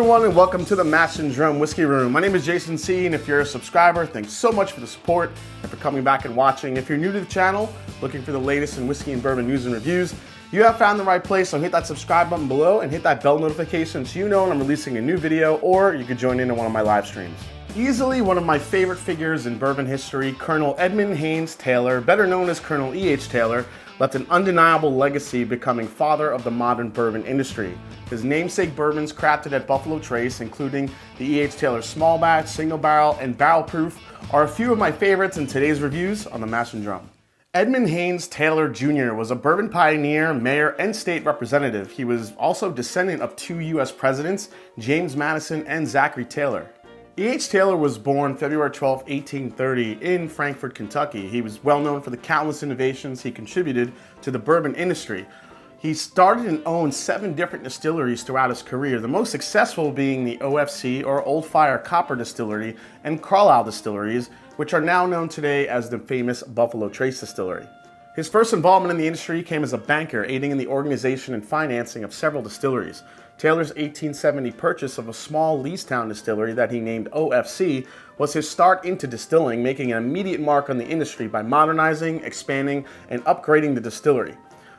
everyone, and welcome to the Mash and Drum Whiskey Room. My name is Jason C, and if you're a subscriber, thanks so much for the support and for coming back and watching. If you're new to the channel, looking for the latest in whiskey and bourbon news and reviews, you have found the right place, so hit that subscribe button below and hit that bell notification so you know when I'm releasing a new video, or you could join in on one of my live streams. Easily one of my favorite figures in bourbon history, Colonel Edmund Haynes Taylor, better known as Colonel E.H. Taylor, left an undeniable legacy, becoming father of the modern bourbon industry. His namesake bourbons crafted at Buffalo Trace, including the E.H. Taylor Small Batch, Single Barrel, and Barrel Proof, are a few of my favorites in today's reviews on the Mash and Drum. Edmund Haynes Taylor Jr. was a bourbon pioneer, mayor, and state representative. He was also descendant of two U.S. presidents, James Madison and Zachary Taylor. E.H. Taylor was born February 12, 1830 in Frankfort, Kentucky. He was well known for the countless innovations he contributed to the bourbon industry. He started and owned 7 different distilleries throughout his career, the most successful being the O.F.C. or Old Fire Copper Distillery and Carlisle Distilleries, which are now known today as the famous Buffalo Trace Distillery. His first involvement in the industry came as a banker, aiding in the organization and financing of several distilleries. Taylor's 1870 purchase of a small Leestown distillery that he named O.F.C. was his start into distilling, making an immediate mark on the industry by modernizing, expanding, and upgrading the distillery.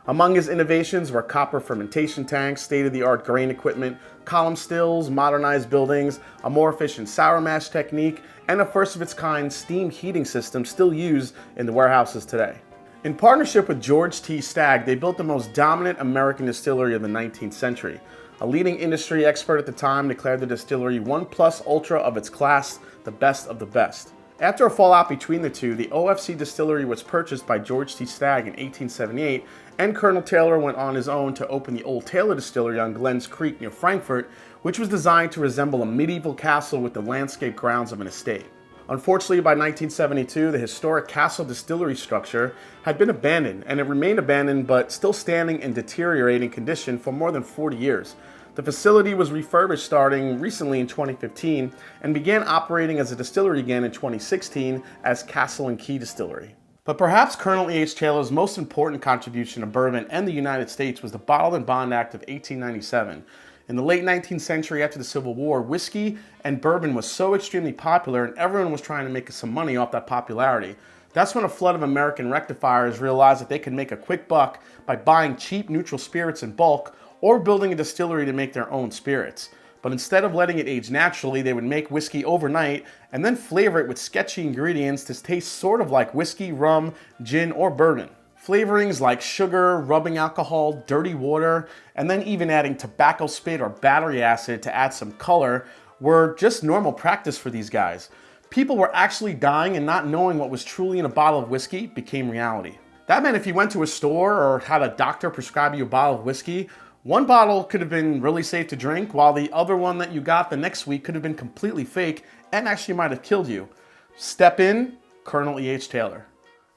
Among his innovations were copper fermentation tanks, state-of-the-art grain equipment, column stills, modernized buildings, a more efficient sour mash technique, and a first-of-its-kind steam heating system still used in the warehouses today. In partnership with George T. Stagg, they built the most dominant American distillery of the 19th century. A leading industry expert at the time declared the distillery 1+ ultra of its class, the best of the best. After a fallout between the two, the O.F.C. distillery was purchased by George T. Stagg in 1878, and Colonel Taylor went on his own to open the Old Taylor Distillery on Glens Creek near Frankfort, which was designed to resemble a medieval castle with the landscape grounds of an estate. Unfortunately, by 1972, the historic castle distillery structure had been abandoned, and it remained abandoned but still standing in deteriorating condition for more than 40 years. The facility was refurbished starting recently in 2015 and began operating as a distillery again in 2016 as Castle and Key Distillery. But perhaps Colonel E.H. Taylor's most important contribution to bourbon and the United States was the Bottled and Bond Act of 1897. In the late 19th century, after the Civil War, whiskey and bourbon was so extremely popular and everyone was trying to make some money off that popularity. That's when a flood of American rectifiers realized that they could make a quick buck by buying cheap neutral spirits in bulk or building a distillery to make their own spirits. But instead of letting it age naturally, they would make whiskey overnight and then flavor it with sketchy ingredients to taste sort of like whiskey, rum, gin, or bourbon. Flavorings like sugar, rubbing alcohol, dirty water, and then even adding tobacco spit or battery acid to add some color were just normal practice for these guys. People were actually dying, and not knowing what was truly in a bottle of whiskey became reality. That meant if you went to a store or had a doctor prescribe you a bottle of whiskey, one bottle could have been really safe to drink, while the other one that you got the next week could have been completely fake and actually might have killed you. Step in, Colonel E.H. Taylor.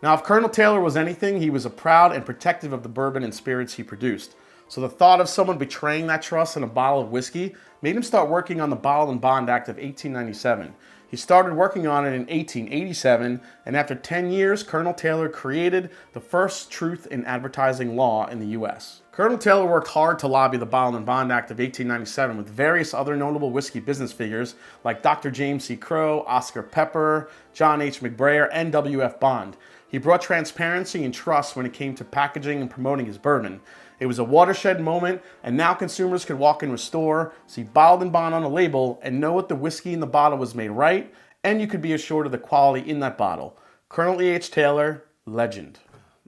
Now, if Colonel Taylor was anything, he was a proud and protective of the bourbon and spirits he produced. So the thought of someone betraying that trust in a bottle of whiskey made him start working on the Bottled and Bond Act of 1897. He started working on it in 1887, and after 10 years, Colonel Taylor created the first truth in advertising law in the U.S. Colonel Taylor worked hard to lobby the Bottled and Bond Act of 1897 with various other notable whiskey business figures like Dr. James C. Crowe, Oscar Pepper, John H. McBrayer, and W.F. Bond. He brought transparency and trust when it came to packaging and promoting his bourbon. It was a watershed moment, and now consumers could walk into a store, see Bottled and Bond on a label, and know what the whiskey in the bottle was made right, and you could be assured of the quality in that bottle. Colonel E.H. Taylor, legend.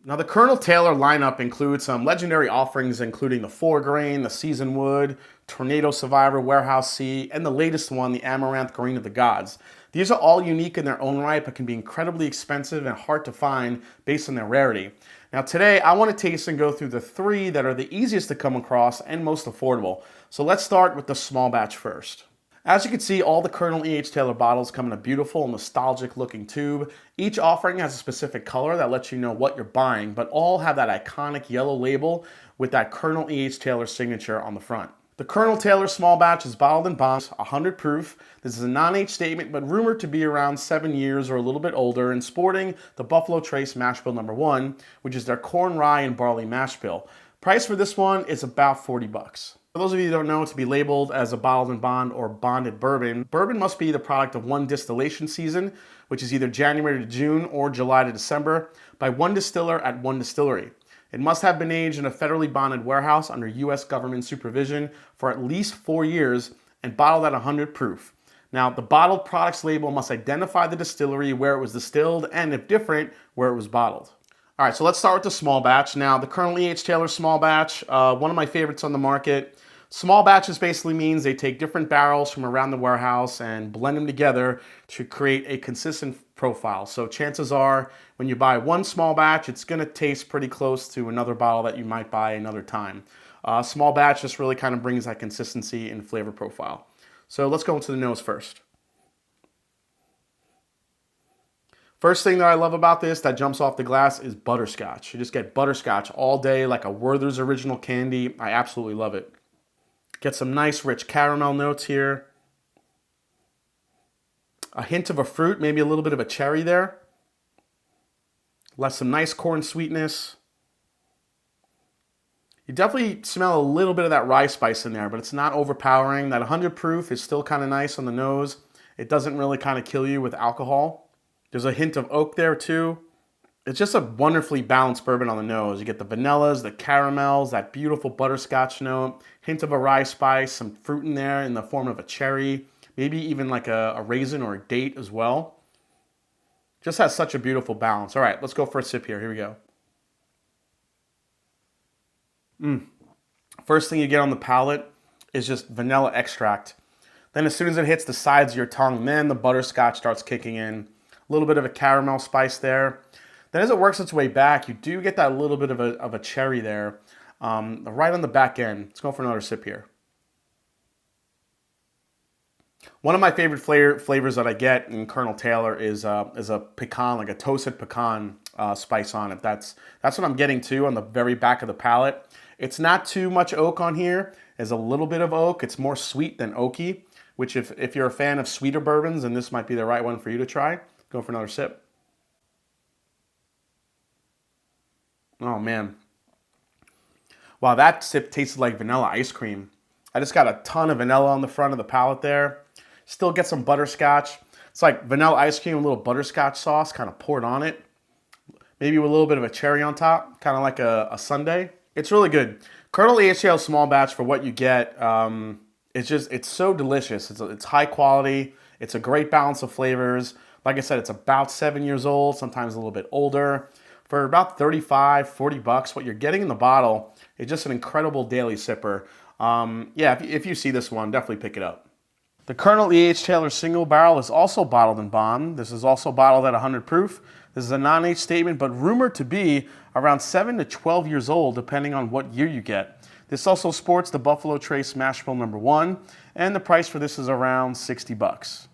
Now, the Colonel Taylor lineup includes some legendary offerings, including the 4-grain, the Seasoned Wood, Tornado Survivor, Warehouse C, and the latest one, the Amaranth Grain of the Gods. These are all unique in their own right, but can be incredibly expensive and hard to find based on their rarity. Now today, I want to taste and go through the 3 that are the easiest to come across and most affordable. So let's start with the small batch first. As you can see, all the Colonel E.H. Taylor bottles come in a beautiful, nostalgic looking tube. Each offering has a specific color that lets you know what you're buying, but all have that iconic yellow label with that Colonel E.H. Taylor signature on the front. The Colonel Taylor small batch is bottled and bond, 100 proof. This is a non-age statement, but rumored to be around 7 years or a little bit older, and sporting the Buffalo Trace Mashbill No. 1, which is their corn, rye, and barley mash bill. Price for this one is about $40. For those of you who don't know, to be labeled as a bottled in bond or bonded bourbon, bourbon must be the product of one distillation season, which is either January to June or July to December, by one distiller at one distillery. It must have been aged in a federally bonded warehouse under U.S. government supervision for at least 4 years and bottled at 100 proof. Now, the bottled products label must identify the distillery, where it was distilled, and if different, where it was bottled. All right, so let's start with the small batch. Now, the Kernel E.H. Taylor small batch, one of my favorites on the market. Small batches basically means they take different barrels from around the warehouse and blend them together to create a consistent profile. So chances are, when you buy one small batch, it's gonna taste pretty close to another bottle that you might buy another time. Small batch just really kind of brings that consistency and flavor profile. So let's go into the nose first. First thing that I love about this that jumps off the glass is butterscotch. You just get butterscotch all day like a Werther's Original candy. I absolutely love it. Get some nice rich caramel notes here. A hint of a fruit, maybe a little bit of a cherry there. Some nice corn sweetness. You definitely smell a little bit of that rye spice in there, but it's not overpowering. That 100 proof is still kind of nice on the nose. It doesn't really kind of kill you with alcohol. There's a hint of oak there too. It's just a wonderfully balanced bourbon on the nose. You get the vanillas, the caramels, that beautiful butterscotch note, hint of a rye spice, some fruit in there in the form of a cherry, maybe even like a raisin or a date as well. Just has such a beautiful balance. All right, let's go for a sip here. Here we go. First thing you get on the palate is just vanilla extract. Then as soon as it hits the sides of your tongue, then the butterscotch starts kicking in. A little bit of a caramel spice there. Then as it works its way back, you do get that little bit of a cherry there, right on the back end. Let's go for another sip here. One of my favorite flavors that I get in Kernel Taylor is a pecan, like a toasted pecan spice on it. That's what I'm getting too on the very back of the palate. It's not too much oak on here. There's a little bit of oak. It's more sweet than oaky, which if you're a fan of sweeter bourbons, then this might be the right one for you to try. Go for another sip. Oh man. Wow, that sip tasted like vanilla ice cream. I just got a ton of vanilla on the front of the palate there. Still get some butterscotch. It's like vanilla ice cream, a little butterscotch sauce kind of poured on it. Maybe with a little bit of a cherry on top, kind of like a sundae. It's really good. Kernel E.H. Taylor small batch, for what you get, it's so delicious. It's high quality. It's a great balance of flavors. Like I said, it's about 7 years old, sometimes a little bit older. For about 35, 40 bucks, what you're getting in the bottle is just an incredible daily sipper. Yeah, if you see this one, definitely pick it up. The Kernel E.H. Taylor single barrel is also bottled in bond. This is also bottled at 100 proof. This is a non-age statement, but rumored to be around 7 to 12 years old, depending on what year you get. This also sports the Buffalo Trace mashbill #1, and the price for this is around 60 bucks.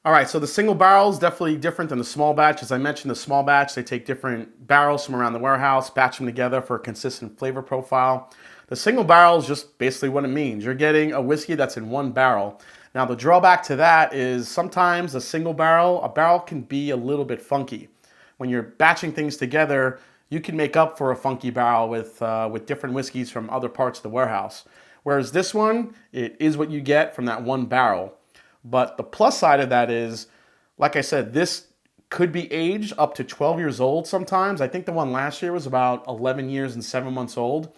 All right, so the single barrel is definitely different than the small batch. As I mentioned, the small batch, they take different barrels from around the warehouse, batch them together for a consistent flavor profile. The single barrel is just basically what it means. You're getting a whiskey that's in one barrel. Now, the drawback to that is sometimes a barrel can be a little bit funky. When you're batching things together, you can make up for a funky barrel with different whiskeys from other parts of the warehouse. Whereas this one, it is what you get from that one barrel. But the plus side of that is, like I said, this could be aged up to 12 years old sometimes. I think the one last year was about 11 years and 7 months old.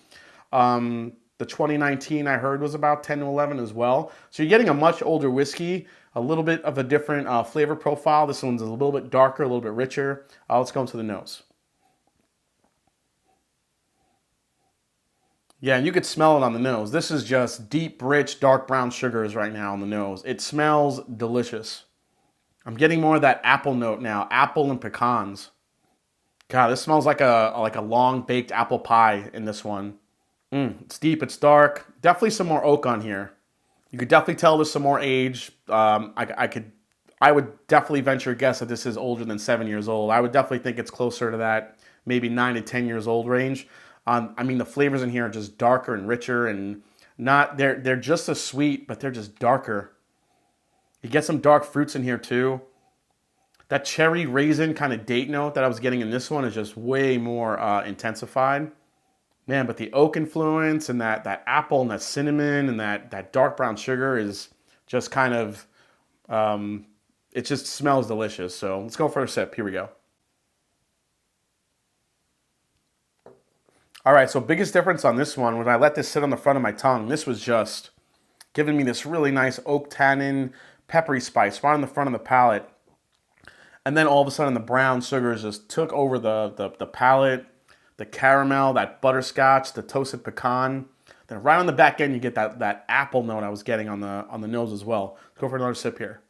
The 2019 I heard was about 10 to 11 as well. So you're getting a much older whiskey, a little bit of a different flavor profile. This one's a little bit darker, a little bit richer. Let's go into the nose. Yeah, and you could smell it on the nose. This is just deep, rich, dark brown sugars right now on the nose. It smells delicious. I'm getting more of that apple note now, apple and pecans. God, this smells like a long baked apple pie in this one. It's deep, it's dark. Definitely some more oak on here. You could definitely tell there's some more age. I would definitely venture a guess that this is older than 7 years old. I would definitely think it's closer to that maybe 9 to 10 years old range. I mean, the flavors in here are just darker and richer, and they're just as sweet, but they're just darker. You get some dark fruits in here too. That cherry raisin kind of date note that I was getting in this one is just way more intensified. Man, but the oak influence and that apple and that cinnamon and that dark brown sugar is just kind of, it just smells delicious. So let's go for a sip. Here we go. All right, so biggest difference on this one, when I let this sit on the front of my tongue, this was just giving me this really nice oak tannin, peppery spice right on the front of the palate. And then all of a sudden the brown sugars just took over the palate, the caramel, that butterscotch, the toasted pecan. Then right on the back end you get that apple note I was getting on the nose as well. Let's go for another sip here.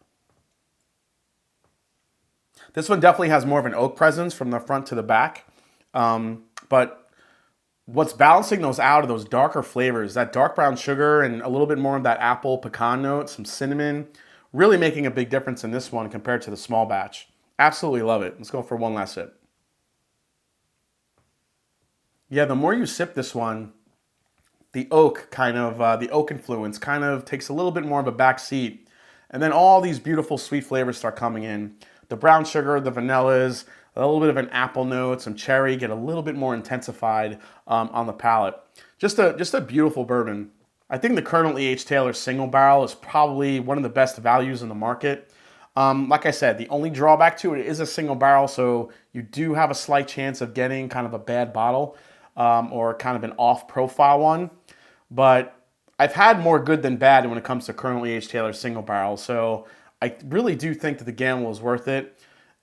This one definitely has more of an oak presence from the front to the back. But what's balancing those out are those darker flavors, that dark brown sugar and a little bit more of that apple pecan note, some cinnamon, really making a big difference in this one compared to the small batch. Absolutely love it. Let's go for one last sip. Yeah, the more you sip this one, the oak the oak influence kind of takes a little bit more of a back seat. And then all these beautiful sweet flavors start coming in. The brown sugar, the vanillas, a little bit of an apple note, some cherry, get a little bit more intensified on the palate. Just a beautiful bourbon. I think the Kernel E.H. Taylor single barrel is probably one of the best values in the market. Like I said, the only drawback to it is a single barrel, so you do have a slight chance of getting kind of a bad bottle or kind of an off-profile one. But I've had more good than bad when it comes to Kernel E.H. Taylor single barrel, so I really do think that the gamble is worth it.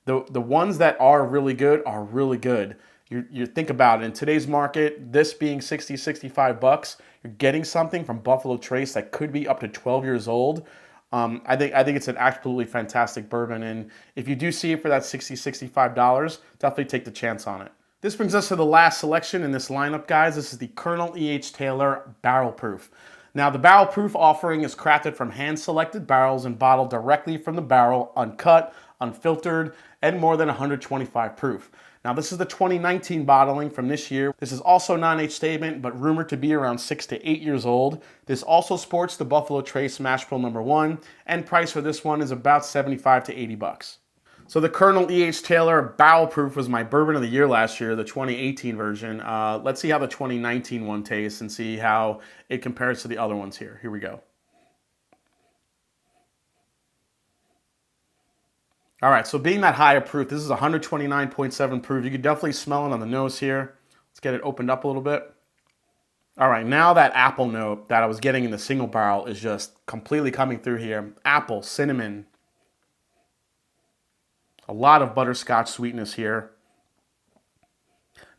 The ones that are really good are really good. You think about it, in today's market, this being 60, 65 bucks, you're getting something from Buffalo Trace that could be up to 12 years old. I think it's an absolutely fantastic bourbon, and if you do see it for that $60, $65, definitely take the chance on it. This brings us to the last selection in this lineup, guys. This is the Kernel E.H. Taylor Barrel Proof. Now, the Barrel Proof offering is crafted from hand-selected barrels and bottled directly from the barrel, uncut, unfiltered, and more than 125 proof. Now, this is the 2019 bottling from this year. This is also non-age statement, but rumored to be around 6 to 8 years old. This also sports the Buffalo Trace mashbill #1, and price for this one is about 75 to 80 bucks. So the Kernel E.H. Taylor Barrel Proof was my bourbon of the year last year, the 2018 version. Let's see how the 2019 one tastes and see how it compares to the other ones here. Here we go. All right, so being that higher proof, this is 129.7 proof. You can definitely smell it on the nose here. Let's get it opened up a little bit. All right, now that apple note that I was getting in the single barrel is just completely coming through here. Apple, cinnamon, a lot of butterscotch sweetness here.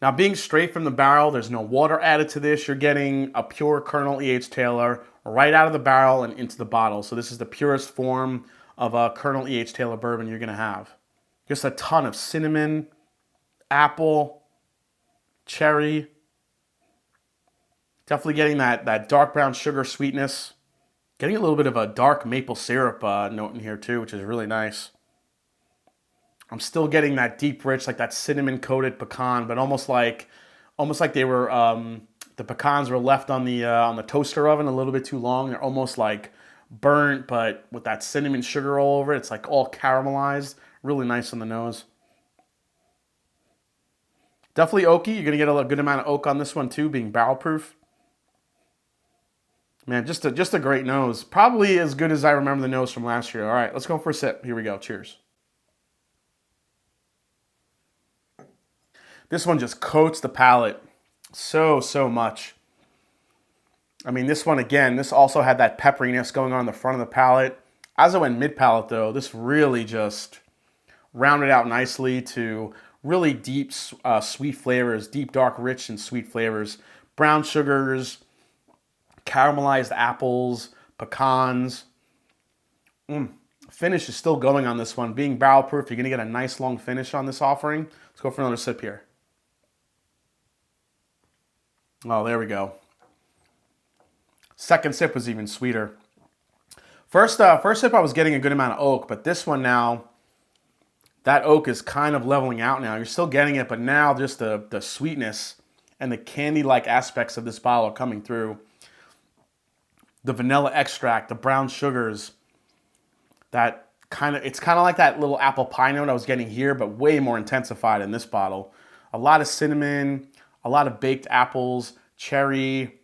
Now, being straight from the barrel, there's no water added to this. You're getting a pure Kernel E.H. Taylor right out of the barrel and into the bottle. So this is the purest form of a Kernel E.H. Taylor bourbon you're going to have. Just a ton of cinnamon, apple, cherry. Definitely getting that dark brown sugar sweetness. Getting a little bit of a dark maple syrup note in here too, which is really nice. I'm still getting that deep rich, like that cinnamon coated pecan, but almost like they were the pecans were left on the toaster oven a little bit too long. They're almost like burnt, but with that cinnamon sugar all over it. It's like all caramelized. Really nice on the nose. Definitely oaky. You're going to get a good amount of oak on this one too, being barrel proof. Man, just a great nose. Probably as good as I remember the nose from last year. All right, let's go for a sip. Here we go. Cheers. This one just coats the palate so much. I mean, this one, again, this also had that pepperiness going on the front of the palate. As I went mid-palate, though, this really just rounded out nicely to really deep, sweet flavors, deep, dark, rich, and sweet flavors. Brown sugars, caramelized apples, pecans. Finish is still going on this one. Being barrel proof, you're going to get a nice long finish on this offering. Let's go for another sip here. Oh, there we go. Second sip was even sweeter. First sip I was getting a good amount of oak, but this one now, that oak is kind of leveling out now. You're still getting it, but now just the sweetness and the candy-like aspects of this bottle are coming through. The vanilla extract, the brown sugars, it's kind of like that little apple pie note I was getting here, but way more intensified in this bottle. A lot of cinnamon, a lot of baked apples, cherry,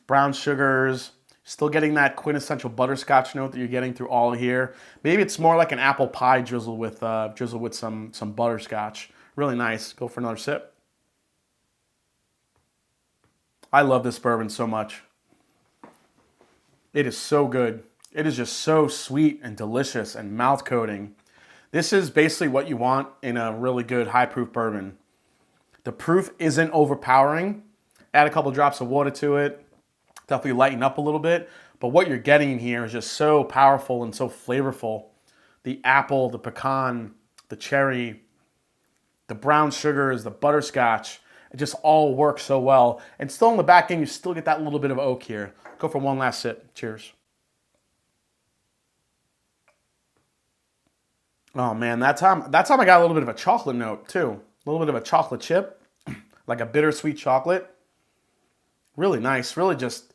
brown sugars. Still getting that quintessential butterscotch note that you're getting through all here. Maybe it's more like an apple pie drizzled with some butterscotch. Really nice. Go for another sip. I love this bourbon so much. It is so good. It is just so sweet and delicious and mouth coating. This is basically what you want in a really good high proof bourbon. The proof isn't overpowering. Add a couple drops of water to it. Definitely lighten up a little bit. But what you're getting here is just so powerful and so flavorful. The apple, the pecan, the cherry, the brown sugars, the butterscotch. It just all works so well. And still in the back end, you still get that little bit of oak here. Go for one last sip. Cheers. Oh man, that time I got a little bit of a chocolate note too. A little bit of a chocolate chip, like a bittersweet chocolate. Really nice, really just,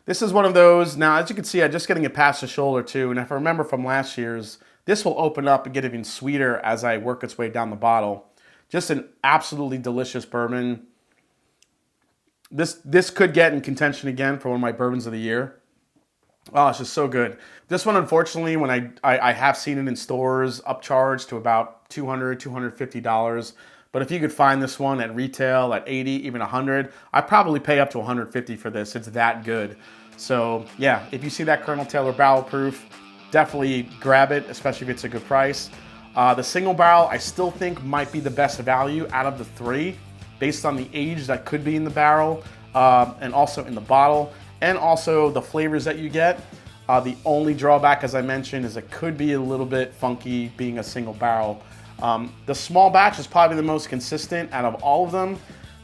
this is one of those, now as you can see, I'm just getting it past the shoulder too, and if I remember from last year's, this will open up and get even sweeter as I work its way down the bottle. Just an absolutely delicious bourbon. This could get in contention again for one of my bourbons of the year. Oh, it's just so good. This one, unfortunately, when I have seen it in stores, upcharged to about $200, $250. But if you could find this one at retail at 80, even 100, I'd probably pay up to 150 for this. It's that good. So yeah, if you see that Colonel Taylor barrel proof, definitely grab it, especially if it's a good price. The single barrel, I still think might be the best value out of the three, based on the age that could be in the barrel and also in the bottle. And also the flavors that you get. The only drawback, as I mentioned, is it could be a little bit funky being a single barrel. The small batch is probably the most consistent out of all of them.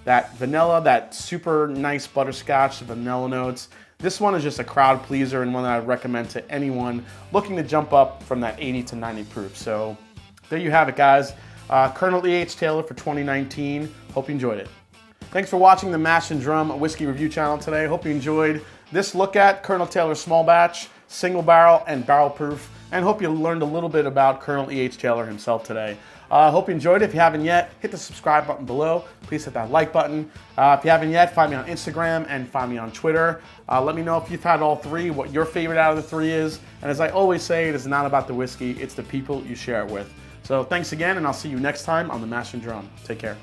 That vanilla, that super nice butterscotch, the vanilla notes. This one is just a crowd pleaser and one that I'd recommend to anyone looking to jump up from that 80 to 90 proof. So there you have it, guys. Colonel E.H. Taylor for 2019. Hope you enjoyed it. Thanks for watching the Mash and Drum Whiskey Review channel today. Hope you enjoyed this look at Colonel Taylor Small Batch, Single Barrel, and Barrel Proof, and hope you learned a little bit about Colonel E.H. Taylor himself today. Hope you enjoyed it. If you haven't yet, hit the subscribe button below. Please hit that like button. If you haven't yet, find me on Instagram and find me on Twitter. Let me know if you've had all three, what your favorite out of the three is. And as I always say, it is not about the whiskey, it's the people you share it with. So thanks again, and I'll see you next time on the Mash and Drum. Take care.